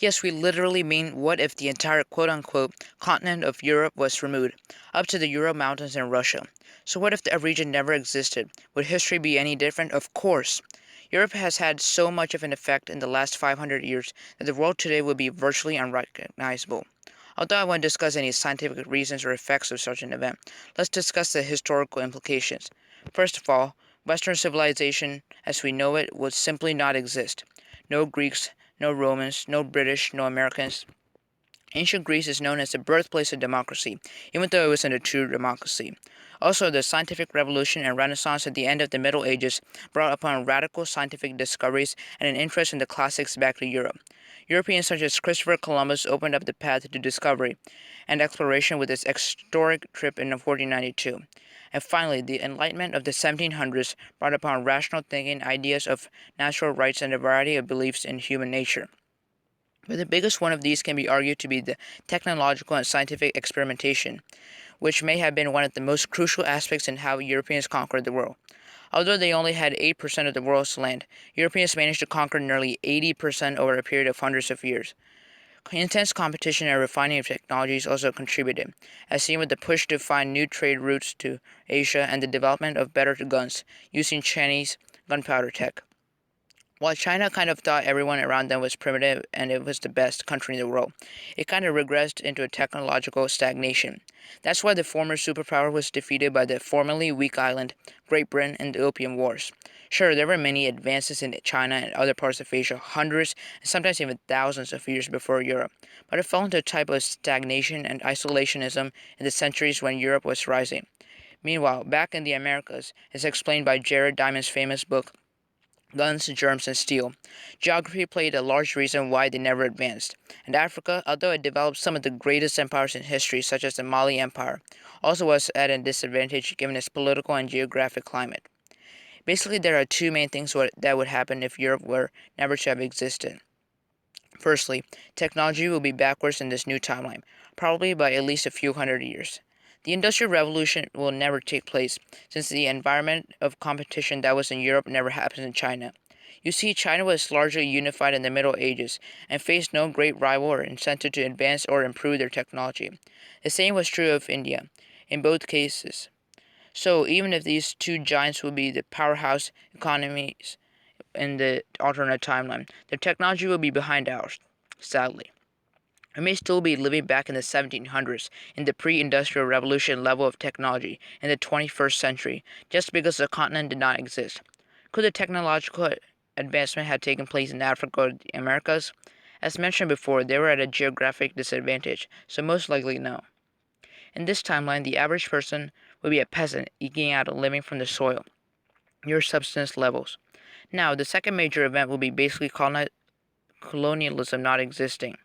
Yes, we literally mean what if the entire quote-unquote continent of Europe was removed, up to the Ural Mountains in Russia. So what if the region never existed? Would history be any different? Of course. Europe has had so much of an effect in the last 500 years that the world today would be virtually unrecognizable. Although I won't discuss any scientific reasons or effects of such an event, let's discuss the historical implications. First of all, Western civilization as we know it would simply not exist. No Greeks, no Romans, no British, no Americans. Ancient Greece is known as the birthplace of democracy, even though it wasn't a true democracy. Also, the scientific revolution and Renaissance at the end of the Middle Ages brought upon radical scientific discoveries and an interest in the classics back to Europe. Europeans such as Christopher Columbus opened up the path to discovery and exploration with his historic trip in 1492. And finally, the Enlightenment of the 1700s brought upon rational thinking, ideas of natural rights, and a variety of beliefs in human nature. But the biggest one of these can be argued to be the technological and scientific experimentation, which may have been one of the most crucial aspects in how Europeans conquered the world. Although they only had 8% of the world's land, Europeans managed to conquer nearly 80% over a period of hundreds of years. Intense competition and refining of technologies also contributed, as seen with the push to find new trade routes to Asia and the development of better guns using Chinese gunpowder tech. While China kind of thought everyone around them was primitive and it was the best country in the world, it kind of regressed into a technological stagnation. That's why the former superpower was defeated by the formerly weak island, Great Britain, in the Opium Wars. Sure, there were many advances in China and other parts of Asia hundreds and sometimes even thousands of years before Europe, but it fell into a type of stagnation and isolationism in the centuries when Europe was rising. Meanwhile, back in the Americas, as explained by Jared Diamond's famous book, Guns, Germs, and Steel. Geography played a large reason why they never advanced, and Africa, although it developed some of the greatest empires in history, such as the Mali Empire, also was at a disadvantage given its political and geographic climate. Basically, there are two main things that would happen if Europe were never to have existed. Firstly, technology will be backwards in this new timeline, probably by at least a few hundred years. The Industrial Revolution will never take place, since the environment of competition that was in Europe never happens in China. You see, China was largely unified in the Middle Ages and faced no great rival or incentive to advance or improve their technology. The same was true of India, in both cases. So, even if these two giants will be the powerhouse economies in the alternate timeline, their technology will be behind ours, sadly. We may still be living back in the 1700s, in the pre-industrial revolution level of technology, in the 21st century, just because the continent did not exist. Could the technological advancement have taken place in Africa or the Americas? As mentioned before, they were at a geographic disadvantage, so most likely no. In this timeline, the average person would be a peasant eking out a living from the soil, your subsistence levels. Now, the second major event will be basically colonialism not existing.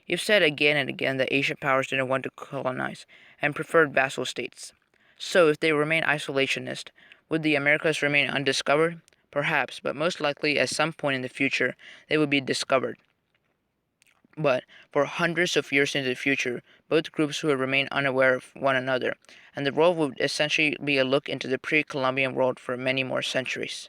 You've said again and again that Asian powers didn't want to colonize and preferred vassal states. So, if they remain isolationist, would the Americas remain undiscovered? Perhaps, but most likely at some point in the future they would be discovered. But for hundreds of years into the future, both groups would remain unaware of one another, and the world would essentially be a look into the pre-Columbian world for many more centuries.